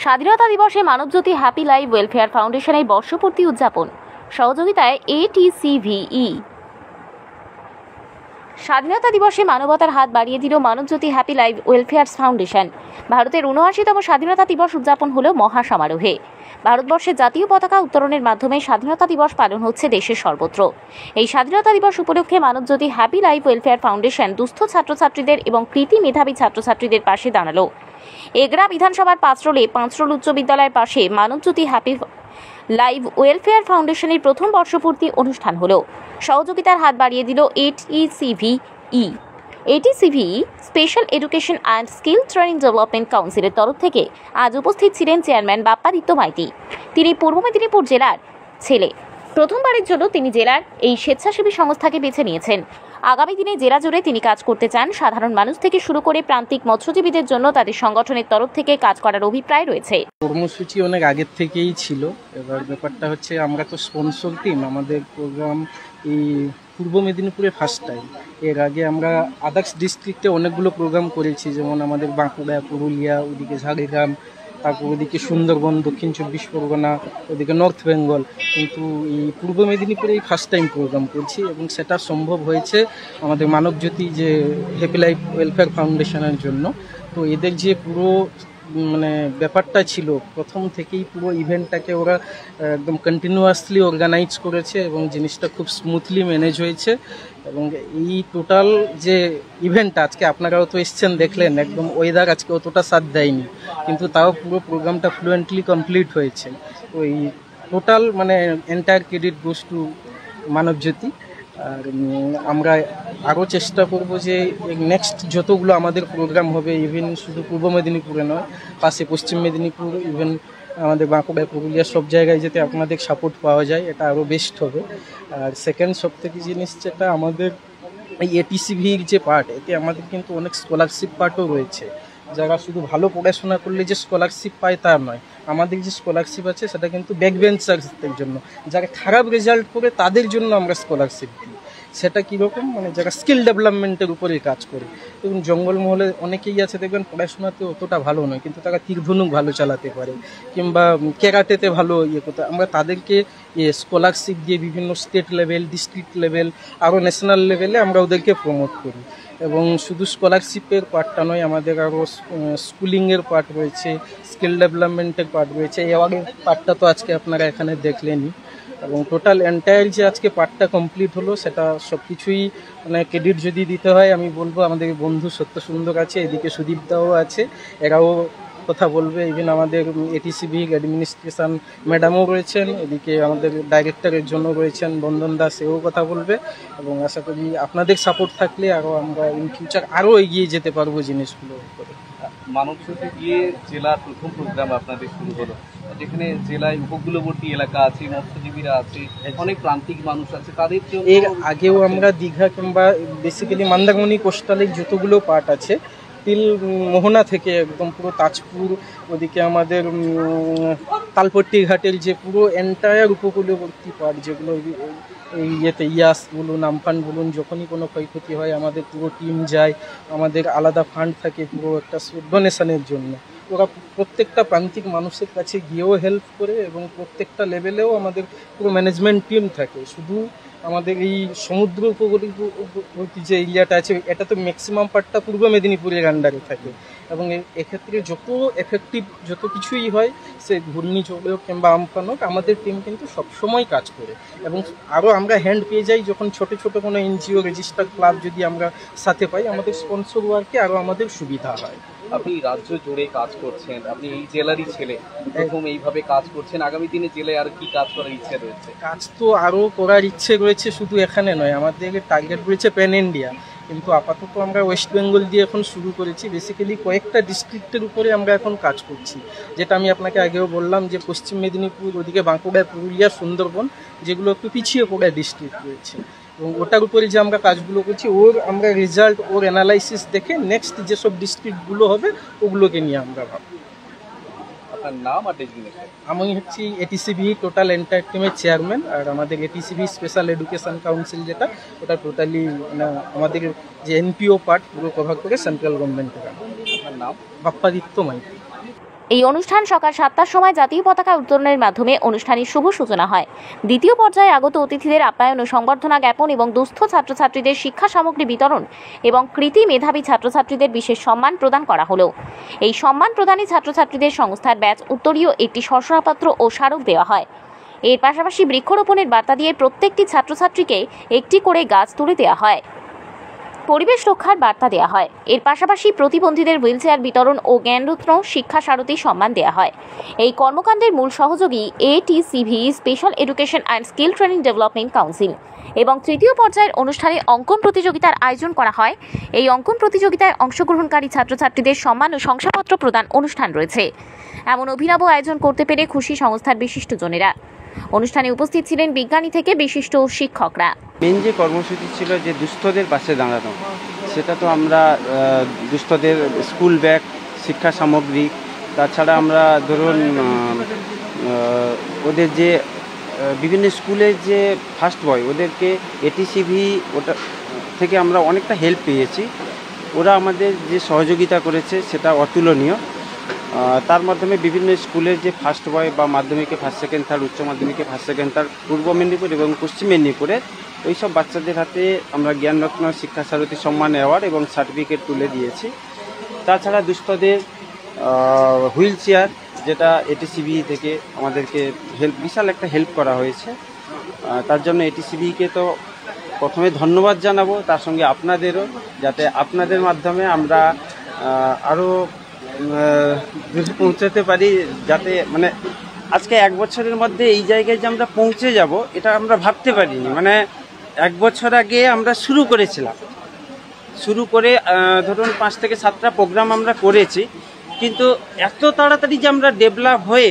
স্বাধীনতা দিবসে Manabjyoti happy life welfare ফাউন্ডেশনের বর্ষপূর্তি উদযাপন, সহযোগিতায় ATCVE। স্বাধীনতা দিবসে মানবতার হাত বাড়িয়ে দিল Manabjyoti happy life welfare foundation. ভারতের ৭৯তম স্বাধীনতা দিবস উদযাপন হল মহা সমারোহে। ভারতবর্ষের জাতীয় পতাকা উত্তোলনের মাধ্যমে স্বাধীনতা দিবস পালন হচ্ছে দেশের সর্বত্র। এই স্বাধীনতা দিবস উপলক্ষে Manabjyoti happy life welfare foundation দুস্থ ছাত্রছাত্রীদের এবং কৃতি মেধাবী ছাত্রছাত্রীদের পাশে দাঁড়ালো। এগরা বিধানসভার পাঁচরোল উচ্চ বিদ্যালয়ের পাশে মানবজ্যোতি হ্যাপি লাইফ ওয়েলফেয়ার ফাউন্ডেশনের প্রথম বর্ষপূর্তি অনুষ্ঠান হলো। সহযোগিতার হাত বাড়িয়ে দিল ATCVE। ATCVE special education and skill training development কাউন্সিলের তরফ থেকে আজ উপস্থিত ছিলেন চেয়ারম্যান বাপ্পাদিত্য মাইতি। তিনি পূর্ব মেদিনীপুর জেলার ছেলে। প্রথমবারের জন্য তিনি জেলার এই স্বেচ্ছাসেবী সংস্থাকে বেছে নিয়েছেন। আগামী দিনে জেলা জুড়ে তিনি কাজ করতে চান। সাধারণ মানুষ থেকে শুরু করে প্রান্তিক মৎস্যজীবীদের জন্য তাদের সংগঠনের তরফ থেকে কাজ করার অভিপ্রায় রয়েছে। কর্মসূচি অনেক আগের থেকেই ছিল। এবার ব্যাপারটা হচ্ছে আমরা তো স্পন্সর টিম, আমাদের প্রোগ্রাম এই পূর্ব মেদিনীপুরে ফার্স্ট টাইম। এর আগে আমরা আদার্স ডিস্ট্রিক্টে অনেকগুলো প্রোগ্রাম করেছি, যেমন আমাদের বাঁকুড়া, পুরুলিয়া, ওদিকে ঝাড়গ্রাম, তারপর ওদিকে সুন্দরবন, দক্ষিণ ২৪ পরগনা, ওদিকে নর্থ বেঙ্গল। কিন্তু এই পূর্ব মেদিনীপুরে এই ফার্স্ট টাইম প্রোগ্রাম করছি এবং সেটা সম্ভব হয়েছে আমাদের মানবজ্যোতি যে হ্যাপি লাইফ ওয়েলফেয়ার ফাউন্ডেশনের জন্য। তো এদের যে পুরো ব্যাপারটা ছিল প্রথম থেকেই, পুরো ইভেন্টটাকে ওরা একদম কন্টিনিউয়াসলি অর্গানাইজ করেছে এবং জিনিসটা খুব স্মুথলি ম্যানেজ হয়েছে। এবং এই টোটাল যে ইভেন্টটা আজকে আপনারাও তো এসছেন, দেখলেন একদম ওয়েদার আজকে অতটা সাথ দেয়নি, কিন্তু তাও পুরো প্রোগ্রামটা ফ্লুয়েন্টলি কমপ্লিট হয়েছে। ওই total entire credit goes to Manabjyoti. আর আমরা আরও চেষ্টা করব যে নেক্সট যতগুলো আমাদের প্রোগ্রাম হবে, ইভেন শুধু পূর্ব মেদিনীপুরে নয়, পাশে পশ্চিম মেদিনীপুর, ইভেন আমাদের বাঁকুড়া, পুরুলিয়া, সব জায়গায় যাতে আপনাদের সাপোর্ট পাওয়া যায়, এটা আরও বেস্ট হবে। আর সেকেন্ড সবথেকে জিনিস যেটা, আমাদের এই ATCVEর যে পার্ট, এতে আমাদের কিন্তু অনেক স্কলারশিপ পার্টও রয়েছে। যারা শুধু ভালো পড়াশোনা করলে যে স্কলারশিপ পায় তা নয়, আমাদের যে স্কলারশিপ আছে সেটা কিন্তু ব্যাক বেঞ্চারদের জন্য, যারা খারাপ রেজাল্ট করে তাদের জন্য আমরা স্কলারশিপ দিই। সেটা কীরকম, যারা স্কিল ডেভেলপমেন্টের উপরে কাজ করে। এবং জঙ্গলমহলে অনেকেই আছে দেখবেন পড়াশোনাতে অতটা ভালো নয়, কিন্তু তারা তীরধনুক ভালো চালাতে পারে কিংবা ক্যারাটেতে ভালো করতে, আমরা তাদেরকে স্কলারশিপ দিয়ে বিভিন্ন স্টেট লেভেল, ডিস্ট্রিক্ট লেভেল, আরও ন্যাশনাল লেভেলে আমরা ওদেরকে প্রমোট করি। এবং শুধু স্কলারশিপের পার্টটা নয়, আমাদের আরও স্কুলিংয়ের পার্ট রয়েছে, স্কিল ডেভেলপমেন্টের পার্ট রয়েছে। এবারের পার্টটা তো আজকে আপনারা এখানে দেখলেনই। এবং টোটাল এন্টায়ার যে আজকে পার্টটা কমপ্লিট হলো, সেটা সব কিছুই ক্রেডিট যদি দিতে হয়, আমি বলবো আমাদের বন্ধু সত্য সুন্দর আছে, এদিকে সুদীপ দাও আছে, এরাও কথা বলবে। ইভেন আমাদের ATCVE অ্যাডমিনিস্ট্রেশন ম্যাডামও রয়েছেন, এদিকে আমাদের ডাইরেক্টরের জন্য রয়েছেন বন্দন দাস, সেও কথা বলবে। এবং আশা করি আপনাদের সাপোর্ট থাকলে আরও আমরা ইন ফিউচার আরও এগিয়ে যেতে পারবো জিনিসগুলো করে। মানবজ্যোতি দিয়ে জেলার প্রথম প্রোগ্রাম আপনাদের শুরু হলো, যেখানে জেলায় উপকূলবর্তী এলাকা আছে, মৎস্যজীবীরা আছে, অনেক প্রান্তিক মানুষ আছে, তাদের জন্য। এর আগেও আমরা দীঘা কিংবা বেসিক্যালি মন্দারমণি কোস্টালের যতগুলো পার্ট আছে, তিল মোহনা থেকে একদম পুরো তাজপুর, ওদিকে আমাদের তালপট্টি ঘাটের যে পুরো এন্টায়ার উপকূলবর্তী পার্ট, যেগুলো ইয়েতে ইয়াস বলুন, আমফান বলুন, যখনই কোনো ক্ষয়ক্ষতি হয় আমাদের পুরো টিম যায়। আমাদের আলাদা ফান্ড থাকে পুরো একটা ডোনেশনের জন্য। ওরা প্রত্যেকটা প্রান্তিক মানুষের কাছে গিয়েও হেল্প করে এবং প্রত্যেকটা লেভেলেও আমাদের পুরো ম্যানেজমেন্ট টিম থাকে। শুধু আমাদের এই সমুদ্র উপকূলবর্তী যে এরিয়াটা আছে, এটা তো ম্যাক্সিমাম পার্টটা পূর্ব মেদিনীপুরের আন্ডারে থাকে। এবং এক্ষেত্রে যত এফেক্টিভ যত কিছুই হয়, সে ঘূর্ণিঝড় হোক কিংবা আমফান হোক, আমাদের টিম কিন্তু সবসময় কাজ করে। এবং আরও আমরা হ্যান্ড পেয়ে যাই যখন ছোটো ছোটো কোনো NGO রেজিস্টার্ড ক্লাব যদি আমরা সাথে পাই, আমাদের স্পন্সর ওয়ার্কে আরও আমাদের সুবিধা হয়। আপনি রাজ্য জুড়ে কাজ করছেন, আপনি এই জেলারই ছেলে, প্রথম এইভাবে কাজ করছেন। আগামী দিনে জেলায় আর কি কাজ করার ইচ্ছে রয়েছে? কাজ তো আরও করার ইচ্ছে রয়েছে, শুধু এখানে নয়, আমাদের টার্গেট রয়েছে প্যান ইন্ডিয়া। কিন্তু আপাতত আমরা ওয়েস্ট বেঙ্গল দিয়ে এখন শুরু করেছি। বেসিক্যালি কয়েকটা ডিস্ট্রিক্টের উপরে আমরা এখন কাজ করছি, যেটা আমি আপনাকে আগেও বললাম যে পশ্চিম মেদিনীপুর, ওদিকে বাঁকুড়া, পুরুলিয়া, সুন্দরবন, যেগুলো একটু পিছিয়ে পড়া ডিস্ট্রিক্ট রয়েছে। এবং ওটার উপরে যে আমরা কাজগুলো করছি, আমরা রেজাল্ট, অ্যানালাইসিস দেখে নেক্সট যেসব ডিস্ট্রিক্টগুলো হবে ওগুলোকে নিয়ে আমরা ভাবি। আপনার নাম আর ডেজিগনেশন? আমি হচ্ছি ATCVE টোটাল এন্টায়ার টিমের চেয়ারম্যান। আর আমাদের ATCVE স্পেশাল এডুকেশন কাউন্সিল যেটা, ওটা টোটালি আমাদের যে NPO পার্ট পুরো কভার করে সেন্ট্রাল গভর্নমেন্টের। আপনার নাম? বাপ্পাদিত্য মাইতি। এই অনুষ্ঠান সকাল 7টার সময় জাতীয় পতাকা উত্তোলনের মাধ্যমে অনুষ্ঠানের শুভ সূচনা হয়। দ্বিতীয় পর্যায়ে আগত অতিথিদের আপ্যায়ন ও সংবর্ধনা জ্ঞাপন এবং দুস্থ ছাত্রছাত্রীদের শিক্ষা সামগ্রী বিতরণ এবং কৃতি মেধাবী ছাত্রছাত্রীদের বিশেষ সম্মান প্রদান করা হলো। এই সম্মান প্রদানে ছাত্রছাত্রীদের সংস্থার ব্যাচ উত্তরীয় একটি শংসাপত্র ও স্মারক দেওয়া হয়। এর পাশাপাশি বৃক্ষরোপণের বার্তা দিয়ে প্রত্যেকটি ছাত্রছাত্রীকে একটি করে গাছ তুলে দেওয়া হয়, পরিবেশ রক্ষার বার্তা দেওয়া হয়। এর পাশাপাশি প্রতিবন্ধীদের হুইলচেয়ার বিতরণ ও জ্ঞানরত্ন শিক্ষা সারথী সম্মান দেওয়া হয়। এই কর্মকাণ্ডের মূল সহযোগী ATCV special education and skill training development council. এবং তৃতীয় পর্যায়ের অনুষ্ঠানে অঙ্কন প্রতিযোগিতার আয়োজন করা হয়। এই অঙ্কন প্রতিযোগিতায় অংশগ্রহণকারী ছাত্রছাত্রীদের সম্মান ও শংসাপত্র প্রদান অনুষ্ঠান রয়েছে। এমন অভিনব আয়োজন করতে পেরে খুশি সংস্থার বিশিষ্টজনেরা। অনুষ্ঠানে উপস্থিত ছিলেন বিজ্ঞানী থেকে বিশিষ্ট শিক্ষকরা। মেন যে কর্মসূচি ছিল যে দুস্থদের পাশে দাঁড়ানো, সেটা তো আমরা দুস্থদের স্কুল ব্যাগ, শিক্ষা সামগ্রী, তাছাড়া আমরা ধরুন ওদের যে বিভিন্ন স্কুলের যে ফার্স্ট বয়, ওদেরকে ATCV ওটা থেকে আমরা অনেকটা হেল্প পেয়েছি। ওরা আমাদের যে সহযোগিতা করেছে সেটা অতুলনীয়। তার মাধ্যমে বিভিন্ন স্কুলের যে ফার্স্ট বয় বা মাধ্যমিকে ফার্স্ট সেকেন্ড থার্ড, উচ্চ মাধ্যমিকে ফার্স্ট সেকেন্ড থার্ড পূর্ব মেদিনীপুর এবং পশ্চিম মেদিনীপুরে ওই সব বাচ্চাদের হাতে আমরা জ্ঞানরত্ন, শিক্ষা সারথী সম্মান অ্যাওয়ার্ড এবং সার্টিফিকেট তুলে দিয়েছি। তাছাড়া দুস্থদের হুইল চেয়ার, যেটা ATCV থেকে আমাদেরকে বিশাল একটা হেল্প করা হয়েছে। তার জন্য ATCVকে তো প্রথমে ধন্যবাদ জানাবো, তার সঙ্গে আপনাদেরও, যাতে আপনাদের মাধ্যমে আমরা আরও পৌঁছাতে পারি, যাতে মানে আজকে 1 বছরের মধ্যে এই জায়গায় যে আমরা পৌঁছে যাব এটা আমরা ভাবতে পারিনি। মানে 1 বছর আগে আমরা শুরু করেছিলাম, শুরু করে ধরুন 5 থেকে 7টা প্রোগ্রাম আমরা করেছি, কিন্তু এত তাড়াতাড়ি যে আমরা ডেভেলপ হয়ে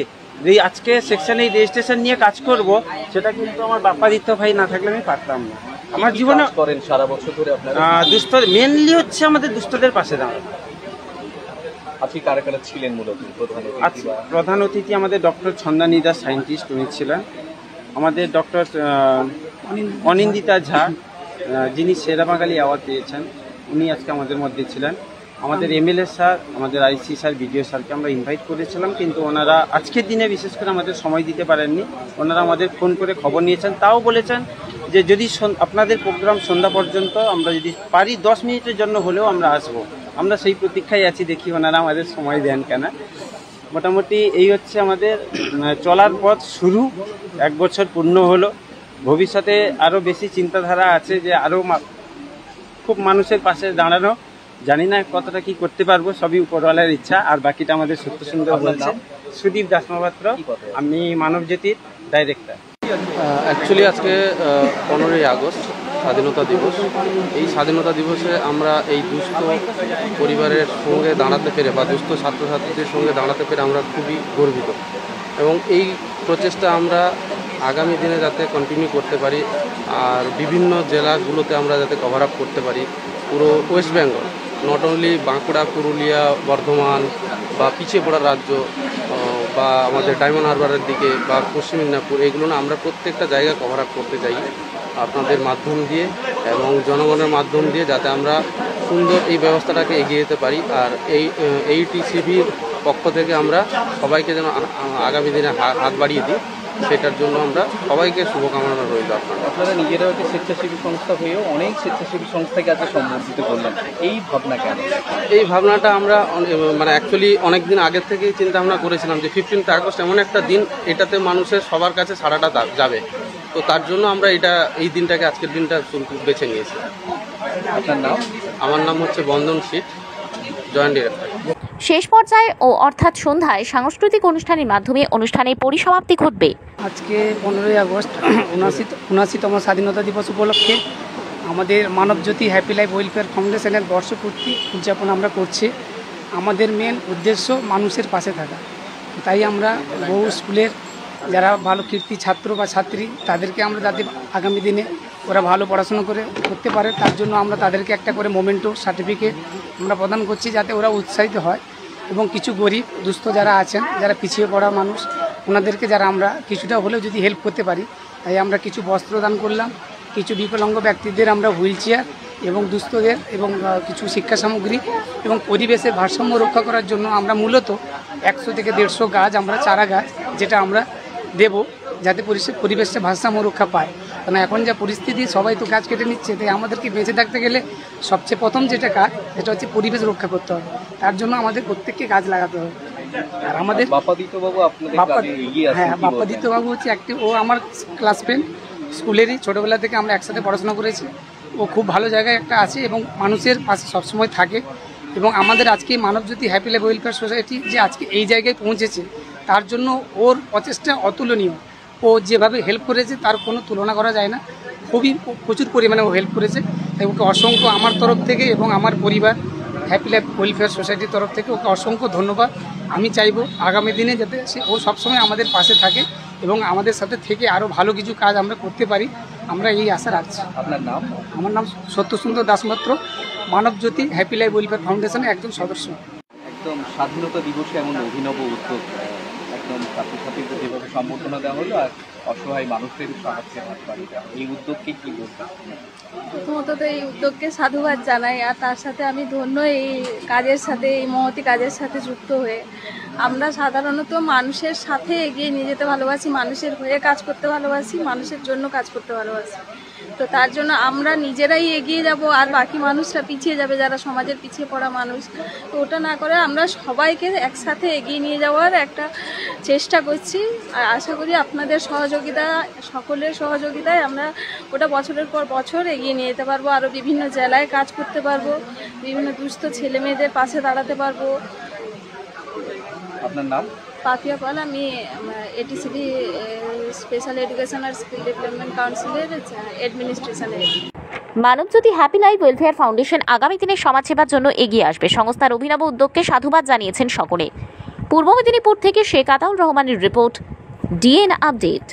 এই আজকে সেকশনে রেজিস্ট্রেশন নিয়ে কাজ করব, সেটা কিন্তু আমার বাপ্পাদিত্য ভাই না থাকলে আমি পারতাম না। আমার জীবনে করেন সারা বছর ধরে আপনারা দুস্থ মেনলি হচ্ছে আমাদের দুস্থদের পাশে দাঁড়ানো। আজকে কারা কারা ছিলেন মূলত প্রধান অতিথি আমাদের ডক্টর ছন্দানী দাস, সায়েন্টিস্ট, উনি ছিলেন। আমাদের ডক্টর অনিন্দিতা ঝা, যিনি সেরা বাঙালি অ্যাওয়ার্ড পেয়েছেন, উনি আজকে আমাদের মধ্যে ছিলেন। আমাদের MLA স্যার, আমাদের IC স্যার, BDO স্যারকে আমরা ইনভাইট করেছিলাম, কিন্তু ওনারা আজকের দিনে বিশেষ করে আমাদের সময় দিতে পারেননি। ওনারা আমাদের ফোন করে খবর নিয়েছেন, তাও বলেছেন যে যদি আপনাদের প্রোগ্রাম সন্ধ্যা পর্যন্ত আমরা যদি পারি 10 মিনিটের জন্য হলেও আমরা আসবো। আমরা সেই প্রতীক্ষায় আছি, দেখি ওনারা আমাদের সময় দেন কেন। মোটামুটি এই হচ্ছে আমাদের চলার পথ শুরু। 1 বছর পূর্ণ হলো। ভবিষ্যতে আরও বেশি চিন্তাধারা আছে, যে আরও খুব মানুষের পাশে দাঁড়ানো। জানি না কতটা কি করতে পারবো, সবই উপরওয়ালার ইচ্ছা, আর বাকিটা আমাদের সত্য সুন্দর বলছে। সুদীপ দাস মহাপাত্র, আমি মানবজ্যোতির ডাইরেক্টর। অ্যাকচুয়ালি আজকে 15ই আগস্ট স্বাধীনতা দিবস। এই স্বাধীনতা দিবসে আমরা এই দুস্থ পরিবারের সঙ্গে দাঁড়াতে পেরে বা দুস্থ ছাত্রছাত্রীদের সঙ্গে দাঁড়াতে পেরে আমরা খুবই গর্বিত, এবং এই প্রচেষ্টা আমরা আগামী দিনে যাতে কন্টিনিউ করতে পারি, আর বিভিন্ন জেলাগুলোতে আমরা যাতে কভার আপ করতে পারি। পুরো West Bengal, not only Bankura, Purulia, Bardhaman বা পিছিয়ে পড়া রাজ্য বা আমাদের ডায়মন্ড হারবারের দিকে বা পশ্চিম মেদিনীপুর, এগুলো না আমরা প্রত্যেকটা জায়গায় কভার আপ করতে চাই আপনাদের মাধ্যম দিয়ে এবং জনগণের মাধ্যম দিয়ে, যাতে আমরা সুন্দর এই ব্যবস্থাটাকে এগিয়ে যেতে পারি। আর এই ATCVর পক্ষ থেকে আমরা সবাইকে যেন আগামী দিনে হাত বাড়িয়ে দিই, সেটার জন্য আমরা সবাইকে শুভকামনা রইল। আপনারা নিজেরাও একটা স্বেচ্ছাসেবী সংস্থা হয়েও অনেক স্বেচ্ছাসেবী সংস্থাকে আজকে সম্বর্ধিত করলেন, এই ভাবনা কেন? এই ভাবনাটা আমরা মানে অ্যাকচুয়ালি অনেক দিন আগের থেকেই চিন্তা ভাবনা করেছিলাম যে 15 আগস্ট এমন একটা দিন, এটাতে মানুষের সবার কাছে সারাটা যাবে। তো তার জন্য আমরা এই দিনটাকে, আজকের দিনটা বেছে নিয়েছি। আপনার নাম? আমার নাম হচ্ছে বন্দন শীত, জয়েন্ট ডিরেক্টর। শেষ পর্যায়ে অর্থাৎ সন্ধ্যায় সাংস্কৃতিক অনুষ্ঠানের মাধ্যমে অনুষ্ঠানের পরিসমাপ্তি ঘটবে। আজকে 15ই আগস্ট 79তম স্বাধীনতা দিবস উপলক্ষে আমাদের মানবজ্যোতি হ্যাপি লাইফ ওয়েলফেয়ার ফাউন্ডেশনের বর্ষপূর্তি উদযাপন আমরা করছি। আমাদের মেন উদ্দেশ্য মানুষের পাশে থাকা, তাই আমরা বহু স্কুলের যারা ভালো কীর্তি ছাত্র বা ছাত্রী, তাদেরকে আমরা যাতে আগামী দিনে ওরা ভালো পড়াশোনা করতে পারে, তার জন্য আমরা তাদেরকে একটা করে মোমেন্টো সার্টিফিকেট আমরা প্রদান করছি, যাতে ওরা উৎসাহিত হয়। এবং কিছু গরিব দুস্থ যারা আছেন, যারা পিছিয়ে পড়া মানুষ, ওনাদেরকে যারা আমরা কিছুটা হলেও যদি হেল্প করতে পারি, তাই আমরা কিছু বস্ত্র দান করলাম। কিছু বিকলাঙ্গ ব্যক্তিদের আমরা হুইল চেয়ার এবং দুস্থদের এবং কিছু শিক্ষা সামগ্রী এবং পরিবেশের ভারসাম্য রক্ষা করার জন্য আমরা মূলত 100 থেকে 150 গাছ আমরা চারা গাছ যেটা আমরা দেব, যাতে পরিবেশটা ভারসাম্য রক্ষা পায়। কারণ এখন যা পরিস্থিতি, সবাই তো গাছ কেটে নিচ্ছে, তাই আমাদেরকে বেঁচে থাকতে গেলে সবচেয়ে প্রথম যেটা কাজ সেটা হচ্ছে পরিবেশ রক্ষা করতে হবে। তার জন্য আমাদের প্রত্যেককে গাছ লাগাতে হবে। আর আমাদের বাপ্পাদিত্যবাবু আপনাদের কাজে এগিয়ে আছেন, হ্যাঁ, কি বলবেন? বাপ্পাদিত্যবাবু হচ্ছে ও আমার ক্লাস ফ্রেন্ড, স্কুলেরই, ছোটোবেলা থেকে আমরা একসাথে পড়াশোনা করেছি। ও খুব ভালো জায়গায় একটা আছে এবং মানুষের পাশে সবসময় থাকে। এবং আমাদের আজকে Manabjyoti happy life welfare society যে আজকে এই জায়গায় পৌঁছেছে, তার জন্য ওর প্রচেষ্টা অতুলনীয়। ও যেভাবে হেল্প করেছে তার কোনো তুলনা করা যায় না। প্রচুর পরিমাণে ও হেল্প করেছে। তাই ওকে অসংখ্য আমার তরফ থেকে এবং আমার পরিবার হ্যাপি লাইফ ওয়েলফেয়ার সোসাইটির তরফ থেকে ওকে অসংখ্য ধন্যবাদ। আমি চাইবো আগামী দিনে যাতে ও সবসময় আমাদের পাশে থাকে এবং আমাদের সাথে থেকে আরও ভালো কিছু কাজ আমরা করতে পারি, আমরা এই আশা রাখছি। আপনার নাম? আমার নাম সত্যসুন্দর দাসমাত্র, মানবজ্যোতি হ্যাপি লাইফ ওয়েলফেয়ার ফাউন্ডেশনের একজন সদস্য। একদম স্বাধীনতা দিবসে এমন অভিনব উদ্যোগ, একদম ছাত্রছাত্রীদের যেভাবে সম্বর্ধনা দেওয়া হলো আর অসহায় মানুষদের সাহায্যের হাত বাড়িয়ে দেওয়া হলো, এই উদ্যোগকে কী বলবেন? প্রথমত তো এই উদ্যোগকে সাধুবাদ জানাই, আর তার সাথে আমি ধন্য এই কাজের সাথে, এই মহতি কাজের সাথে যুক্ত হয়ে। আমরা সাধারণত মানুষের সাথে এগিয়ে নিয়ে যেতে ভালোবাসি, মানুষের হয়ে কাজ করতে ভালোবাসি, মানুষের জন্য কাজ করতে ভালোবাসি। তো তার জন্য আমরা নিজেরাই এগিয়ে যাব আর বাকি মানুষরা পিছিয়ে যাবে, যারা সমাজের পিছিয়ে পড়া মানুষ। তো ওটা না করে আমরা সবাইকে একসাথে এগিয়ে নিয়ে যাওয়ার একটা চেষ্টা করছি। আর আশা করি আপনাদের সহযোগিতা, সকলের সহযোগিতায় আমরা ওটা বছরের পর বছর এগিয়ে নিয়ে যেতে পারবো। আরও বিভিন্ন জেলায় কাজ করতে পারবো, বিভিন্ন দুস্থ ছেলে মেয়েদের পাশে দাঁড়াতে পারবো। আপনার নাম? পাপিয়া পাল, আমি এটিসিবি স্পেশাল এডুকেশন আর স্কিল ডেভেলপমেন্ট কাউন্সিলের অ্যাডমিনিস্ট্রেশনের। Manabjyoti happy life welfare foundation আগামী দিনে সমাজসেবার জন্য এগিয়ে আসবে। সংস্থার অভিনব উদ্যোগকে সাধুবাদ জানিয়েছেন সকলে। পূর্ব মেদিনীপুর থেকে শেখ আতাউর রহমানের রিপোর্ট, ডিএন আপডেট।